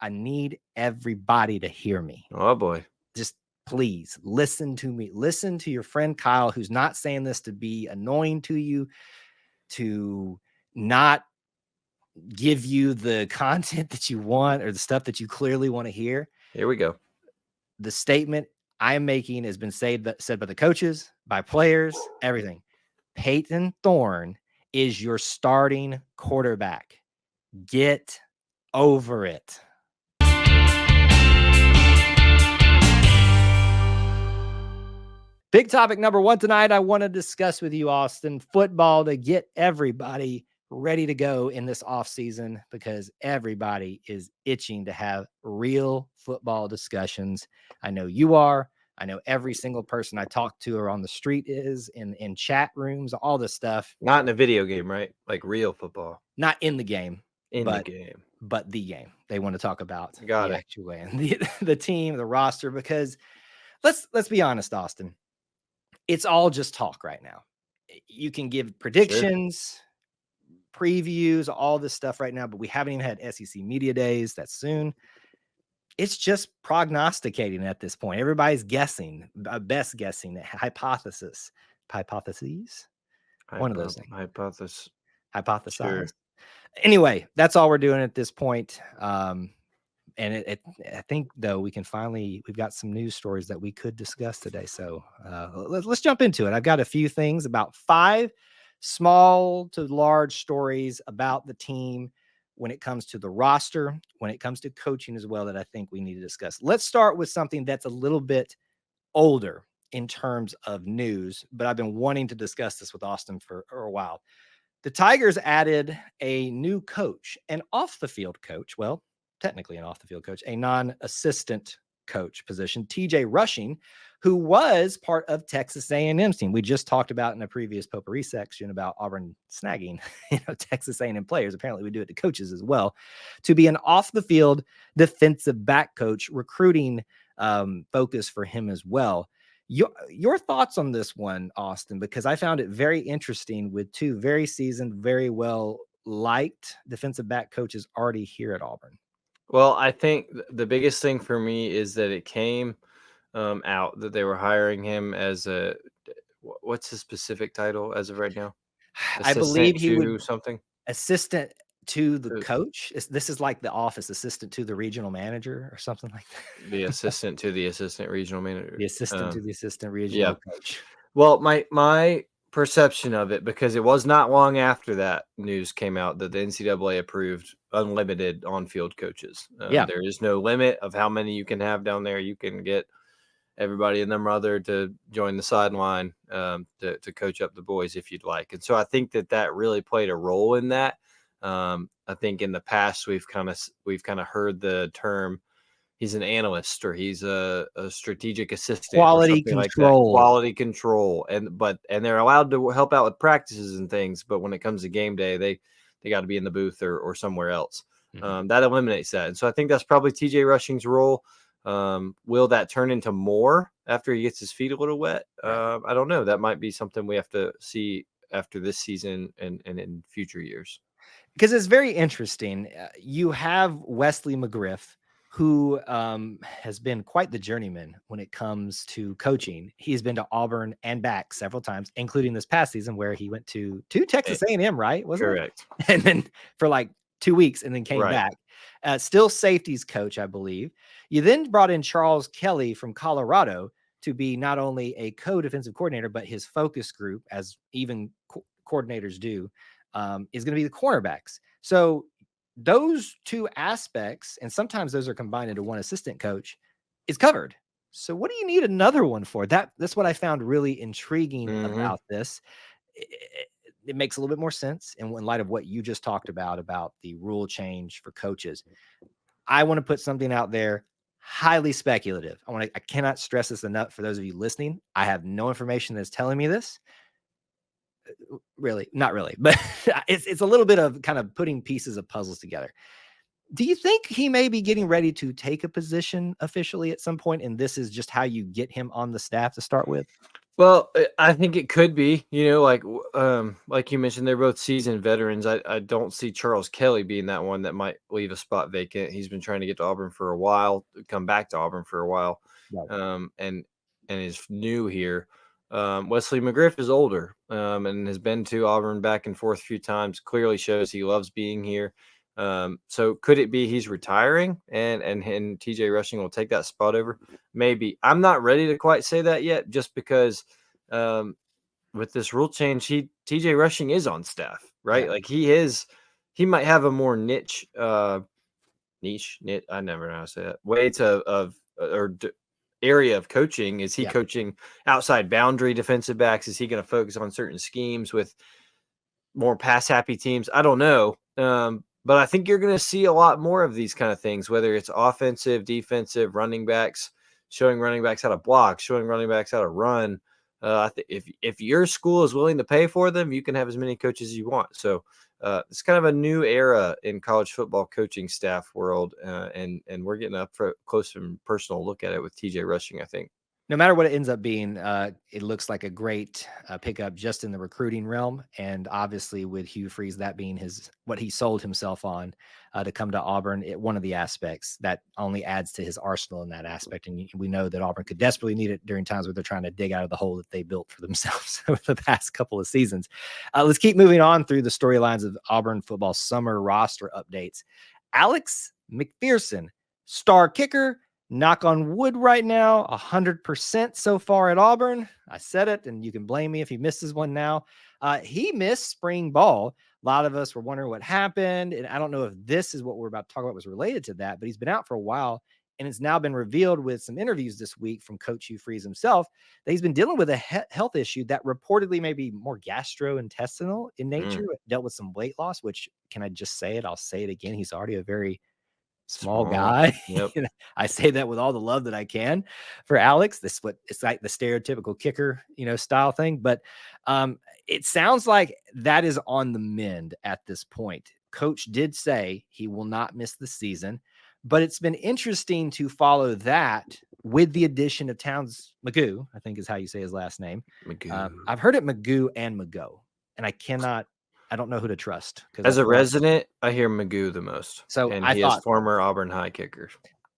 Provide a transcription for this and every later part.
I need everybody to hear me. Oh boy. Just please listen to me. Listen to your friend Kyle, who's not saying this to be annoying to you, to not give you the content that you want or the stuff that you clearly want to hear. Here we go. The statement I am making has been said by the coaches, by players, everything. Peyton Thorne is your starting quarterback. Get over it. Big topic number one tonight, I want to discuss with you, Austin, football to get everybody ready to go in this offseason because everybody is itching to have real football discussions. I know you are. I know every single person I talk to or on the street is in chat rooms, all this stuff. Not in a video game, right? Like real football. Not in the game. The game. But the game. They want to talk about Got the it. actual way and the team, the roster, because let's be honest, Austin. It's all just talk right now. You can give predictions, previews, all this stuff right now, but we haven't even had SEC media days. That's soon. It's just prognosticating at this point. Everybody's guessing, best guessing, hypotheses. One of those things. Hypothesize. Sure. Anyway, that's all we're doing at this point. And I think, though, we've got some news stories that we could discuss today. So let's jump into it. I've got a few things, about 5 small to large stories about the team when it comes to the roster, when it comes to coaching as well, that I think we need to discuss. Let's start with something that's a little bit older in terms of news, but I've been wanting to discuss this with Austin for a while. The Tigers added a new coach, an off-the-field coach. Well, technically an off-the-field coach, a non-assistant coach position, TJ Rushing, who was part of Texas A&M's team. We just talked about in a previous potpourri section about Auburn snagging, Texas A&M players. Apparently we do it to coaches as well, to be an off-the-field defensive back coach, recruiting focus for him as well. Your thoughts on this one, Austin, because I found it very interesting with 2 very seasoned, very well liked defensive back coaches already here at Auburn. Well, I think the biggest thing for me is that it came out that they were hiring him as what's his specific title as of right now? I believe he would something assistant to the coach. This is like the office assistant to the regional manager or something like that. The assistant to the assistant regional manager. The assistant to the assistant regional coach. Well, my perception of it, because it was not long after that news came out that the NCAA approved unlimited on-field coaches. There is no limit of how many you can have down there. You can get everybody and their mother to join the sideline to coach up the boys if you'd like. And so I think that really played a role in that. I think in the past we've kind of heard the term, he's an analyst or he's a strategic assistant, quality control, quality control. And they're allowed to help out with practices and things. But when it comes to game day, they got to be in the booth or somewhere else. Mm-hmm. That eliminates that. And so I think that's probably TJ Rushing's role. Will that turn into more after he gets his feet a little wet? I don't know. That might be something we have to see after this season and in future years. Because it's very interesting. You have Wesley McGriff, who has been quite the journeyman when it comes to coaching. He's been to Auburn and back several times, including this past season where he went to Texas A&M, right? Wasn't correct. It? And then for like 2 weeks and then came back. Still safeties coach, I believe. You then brought in Charles Kelly from Colorado to be not only a co-defensive coordinator, but his focus group, as even coordinators do, is going to be the cornerbacks. So those 2 aspects, and sometimes those are combined into one assistant coach, is covered. So what do you need another one for? That's what I found really intriguing about this. It makes a little bit more sense in light of what you just talked about the rule change for coaches. I want to put something out there, highly speculative. I cannot stress this enough for those of you listening. I have no information that's telling me this. Really, not really, but it's a little bit of kind of putting pieces of puzzles together. Do you think he may be getting ready to take a position officially at some point, and this is just how you get him on the staff to start with? Well, I think it could be, like you mentioned, they're both seasoned veterans. I don't see Charles Kelly being that one that might leave a spot vacant. He's been trying to get to Auburn for a while, come back to Auburn for a while, Right. and is new here. Wesley McGriff is older, and has been to Auburn back and forth a few times. Clearly shows he loves being here. So could it be he's retiring and TJ Rushing will take that spot over? Maybe. I'm not ready to quite say that yet, just because with this rule change, TJ Rushing is on staff, right? Yeah. Like he might have a more niche, I never know how to say that. Way area of coaching. Is he coaching outside boundary defensive backs? Is he going to focus on certain schemes with more pass happy teams? I don't know. But I think you're going to see a lot more of these kind of things, whether it's offensive, defensive, running backs, showing running backs how to block, showing running backs how to run. If your school is willing to pay for them, you can have as many coaches as you want. So it's kind of a new era in college football coaching staff world, and we're getting up for close and personal look at it with TJ Rushing, I think. No matter what it ends up being, it looks like a great pickup just in the recruiting realm, and obviously with Hugh Freeze, that being what he sold himself on to come to Auburn, one of the aspects that only adds to his arsenal in that aspect. And we know that Auburn could desperately need it during times where they're trying to dig out of the hole that they built for themselves over the past couple of seasons. Let's keep moving on through the storylines of Auburn football summer roster updates. Alex McPherson, star kicker. Knock on wood right now, 100% so far at Auburn. I said it, and you can blame me if he misses one now. He missed spring ball. A lot of us were wondering what happened, and I don't know if this is what we're about to talk about was related to that, but he's been out for a while, and it's now been revealed with some interviews this week from Coach Hugh Freeze himself that he's been dealing with a health issue that reportedly may be more gastrointestinal in nature, dealt with some weight loss, which, can I just say it? I'll say it again. He's already a very small guy. Yep. I say that with all the love that I can for Alex. This what it's like, the stereotypical kicker, style thing. But it sounds like that is on the mend at this point. Coach did say he will not miss the season, but it's been interesting to follow that with the addition of Towns Magoo, I think is how you say his last name. I've heard it Magoo and Mago, and I don't know who to trust. As a resident, I hear Magoo the most. So and he is former Auburn High kicker.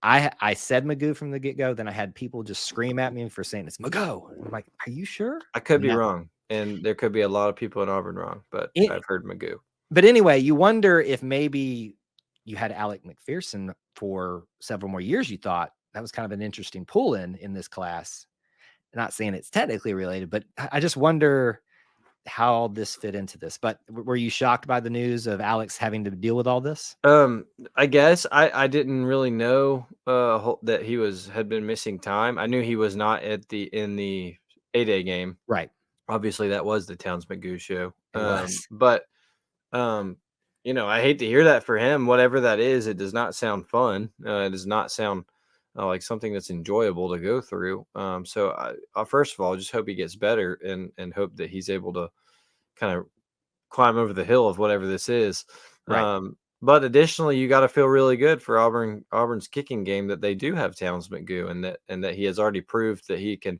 I said Magoo from the get-go. Then I had people just scream at me for saying it's Mago. I'm like, are you sure? I could be wrong. And there could be a lot of people in Auburn wrong, but I've heard Magoo. But anyway, you wonder if maybe you had Alec McPherson for several more years. You thought that was kind of an interesting pull in this class. Not saying it's technically related, but I just wonder how this fit into this. But were you shocked by the news of Alex having to deal with all this? I guess I didn't really know that he had been missing time. I knew he was not in the A-Day game. Right. Obviously that was the Towns Magoo show. But I hate to hear that for him. Whatever that is, it does not sound fun. It does not sound like something that's enjoyable to go through. So I first of all, just hope he gets better and hope that he's able to kind of climb over the hill of whatever this is. Right. But additionally, you got to feel really good for Auburn's kicking game that they do have Towns Magoo and that he has already proved that he can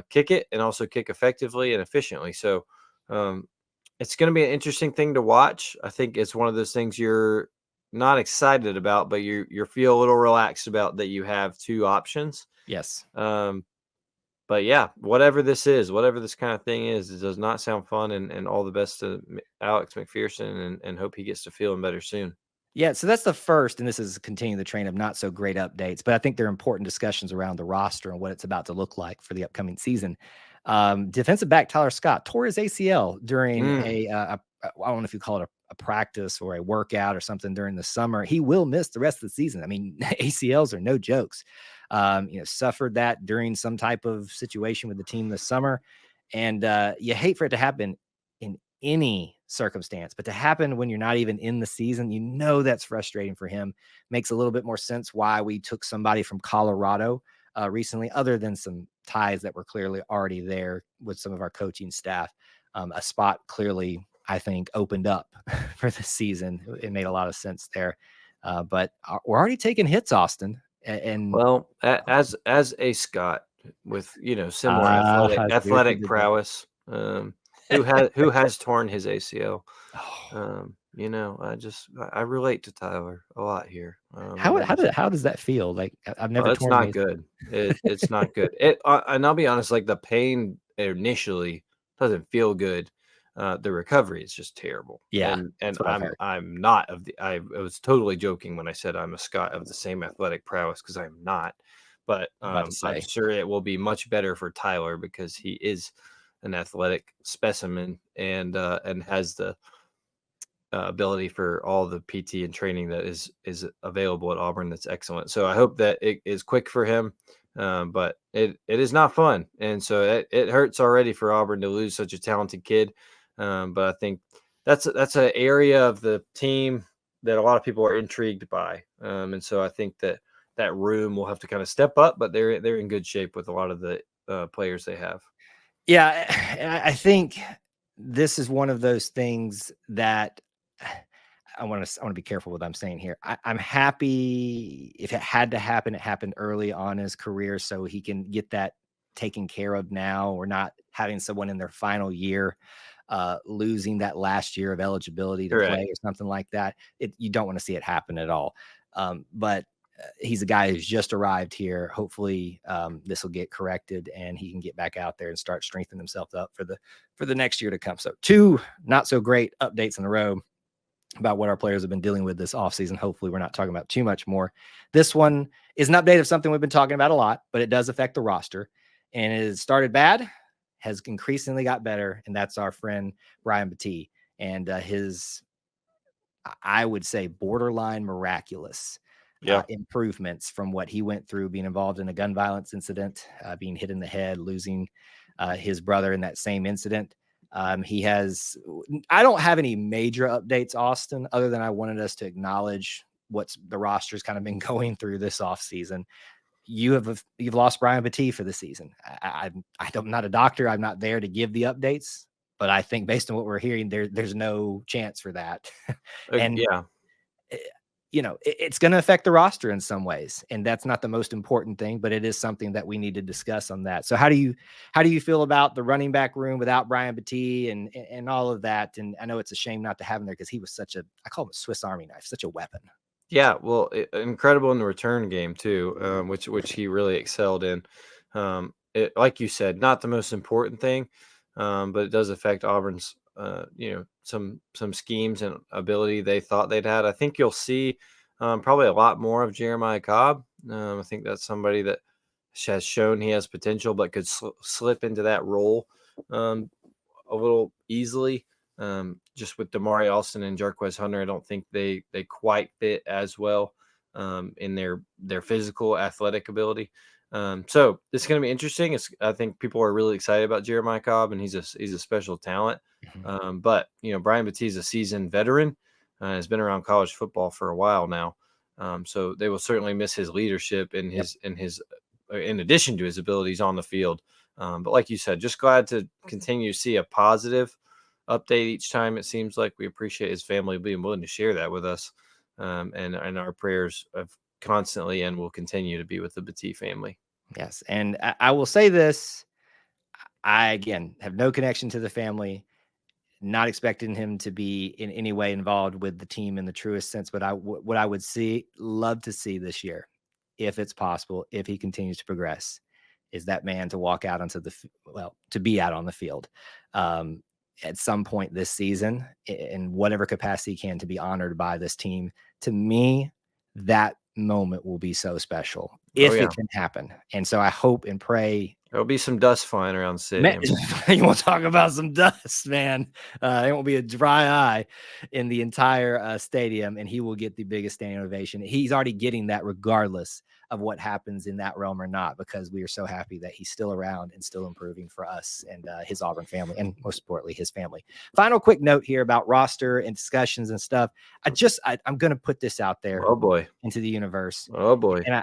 kick it and also kick effectively and efficiently. So it's going to be an interesting thing to watch. I think it's one of those things you're not excited about, but you feel a little relaxed about that you have two options. Yes. But yeah, whatever this kind of thing is, it does not sound fun. And all the best to Alex McPherson and hope he gets to feeling better soon. Yeah, so that's the first, and this is continuing the train of not so great updates, but I think they're important discussions around the roster and what it's about to look like for the upcoming season. Defensive back Tyler Scott tore his ACL during I don't know if you call it a practice or a workout or something during the summer. He will miss the rest of the season. I mean, ACLs are no jokes. Suffered that during some type of situation with the team this summer, and you hate for it to happen in any circumstance, but to happen when you're not even in the season, that's frustrating for him. Makes a little bit more sense why we took somebody from Colorado recently, other than some ties that were clearly already there with some of our coaching staff. A spot clearly, I think, opened up for the season. It made a lot of sense there. But we're already taking hits, Austin. And well, as a Scott with similar athletic prowess. Who has torn his ACL. Oh. I relate to Tyler a lot here. How does that feel? Like I've never It's torn not my good. It's not good. And I'll be honest, like the pain initially doesn't feel good. The recovery is just terrible. Yeah, And that's what I've heard. I'm not I was totally joking when I said I'm a Scot of the same athletic prowess, because I'm not. But I'm about to I'm say. sure it will be much better for Tyler, because he is an athletic specimen, and has the ability for all the PT and training that is available at Auburn. That's excellent. So I hope that it is quick for him, but it is not fun, and so it hurts already for Auburn to lose such a talented kid. But I think that's an area of the team that a lot of people are intrigued by, and so I think that room will have to kind of step up, but they're in good shape with a lot of the players they have. Yeah, I think this is one of those things that I want to be careful with what I'm saying here. I'm happy if it had to happen, it happened early on in his career, so he can get that taken care of now. We're not having someone in their final year losing that last year of eligibility to play or something like that. You don't want to see it happen at all. But he's a guy who's just arrived here. Hopefully this will get corrected and he can get back out there and start strengthening himself up for the next year to come. So 2 not so great updates in a row about what our players have been dealing with this offseason. Hopefully we're not talking about too much more. This one is an update of something we've been talking about a lot, but it does affect the roster, and it started bad, has increasingly got better. And that's our friend Brian Battie and his, I would say, borderline miraculous improvements from what he went through, being involved in a gun violence incident, being hit in the head, losing his brother in that same incident. I don't have any major updates, Austin, other than I wanted us to acknowledge what's the roster's kind of been going through this offseason. You've lost Brian Battie for the season. I'm not a doctor. I'm not there to give the updates, but I think based on what we're hearing, there's no chance for that. And it's going to affect the roster in some ways, and that's not the most important thing, but it is something that we need to discuss on that. So how do you feel about the running back room without Brian Battie and all of that? And I know it's a shame not to have him there, because he was I call him a Swiss Army knife, such a weapon. Yeah, well, incredible in the return game too, which he really excelled in. Like you said, not the most important thing, but it does affect Auburn's, some schemes and ability they thought they'd had. I think you'll see probably a lot more of Jeremiah Cobb. I think that's somebody that has shown he has potential, but could slip into that role a little easily. Just with Damari Alston and Jarquez Hunter, I don't think they quite fit as well in their physical athletic ability. So this is going to be interesting. I think people are really excited about Jeremiah Cobb, and he's a special talent. But Brian Battie's a seasoned veteran, has been around college football for a while now. So they will certainly miss his leadership and his in addition to his abilities on the field. But like you said, just glad to continue to see a positive update each time. It seems like we appreciate his family being willing to share that with us, and our prayers have constantly and will continue to be with the Battie family. Yes, and I will say this: I again have no connection to the family, not expecting him to be in any way involved with the team in the truest sense. But what I would love to see this year, if it's possible, if he continues to progress, is that man to walk out onto to be out on the field at some point this season in whatever capacity he can, to be honored by this team. To me, that moment will be so special if it can happen. And so I hope and pray. There'll be some dust flying around the stadium. You want to talk about some dust, man? There won't be a dry eye in the entire stadium, and he will get the biggest standing ovation. He's already getting that regardless of what happens in that realm or not, because we are so happy that he's still around and still improving for us and his Auburn family, and most importantly, his family. Final quick note here about roster and discussions and stuff. I'm going to put this out there. Oh boy. Into the universe. Oh boy. And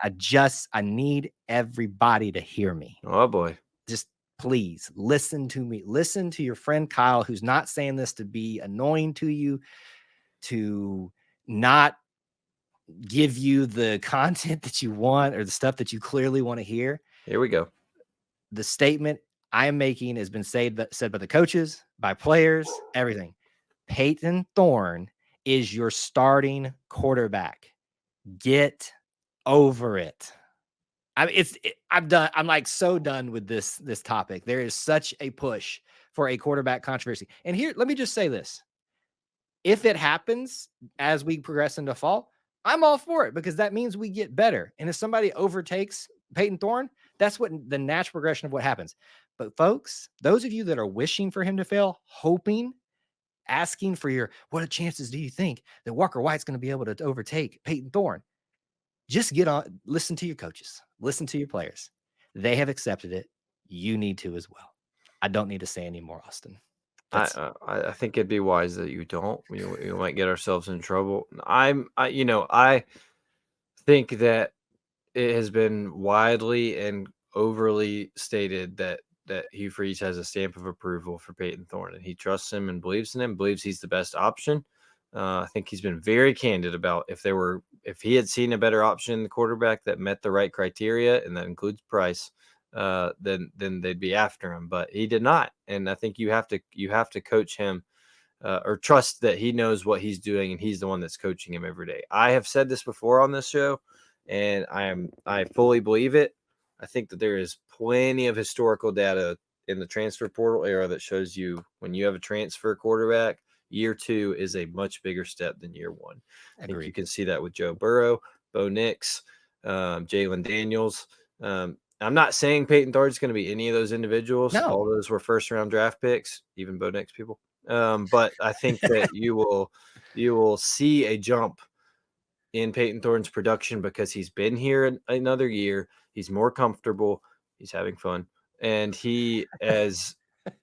I need everybody to hear me. Oh boy. Just please listen to me. Listen to your friend Kyle, who's not saying this to be annoying to you, to not give you the content that you want or the stuff that you clearly want to hear. Here we go. the statement I am making has been said by the coaches, by players, everything. Peyton Thorne is your starting quarterback. Get over it. I mean, I'm done. I'm like so done with this topic. There is such a push for a quarterback controversy. And here, let me just say this. If it happens as we progress into fall, I'm all for it because that means we get better. And if somebody overtakes Peyton Thorne, that's what the natural progression of what happens. But folks, those of you that are wishing for him to fail, hoping, asking for what chances do you think that Walker White's going to be able to overtake Peyton Thorne? Just get on, listen to your coaches, listen to your players. They have accepted it. You need to as well. I don't need to say any more, Austin. I think it'd be wise that you don't. We might get ourselves in trouble. I think that it has been widely and overly stated that Hugh Freeze has a stamp of approval for Peyton Thorne, and he trusts him and believes in him, believes he's the best option. I think he's been very candid about if he had seen a better option in the quarterback that met the right criteria, and that includes price, then they'd be after him. But he did not, and I think you have to coach him or trust that he knows what he's doing, and he's the one that's coaching him every day. I have said this before on this show, and I fully believe it. I think that there is plenty of historical data in the transfer portal era that shows you when you have a transfer quarterback, year 2 is a much bigger step than year 1. I think you can see that with Joe Burrow, Bo Nix, Jalen Daniels. I'm not saying Peyton Thorne is going to be any of those individuals. No. All those were first-round draft picks, even Bo Nix people. But I think that you will see a jump in Peyton Thorne's production because he's been here another year. He's more comfortable. He's having fun, and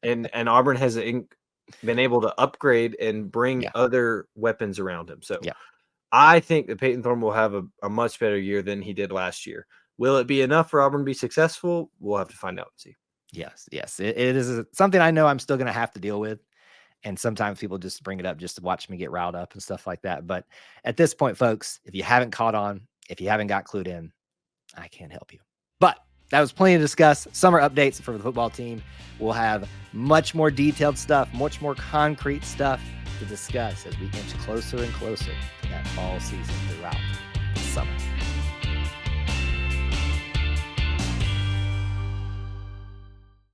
and Auburn has been able to upgrade and bring other weapons around him. So I think that Peyton Thorne will have a much better year than he did last year. Will it be enough for Auburn to be successful? We'll have to find out and see. Yes. It is something I know I'm still going to have to deal with. And sometimes people just bring it up just to watch me get riled up and stuff like that. But at this point, folks, if you haven't caught on, if you haven't got clued in, I can't help you. But that was plenty to discuss. Summer updates for the football team. We'll have much more detailed stuff, much more concrete stuff to discuss as we inch closer and closer to that fall season throughout the summer.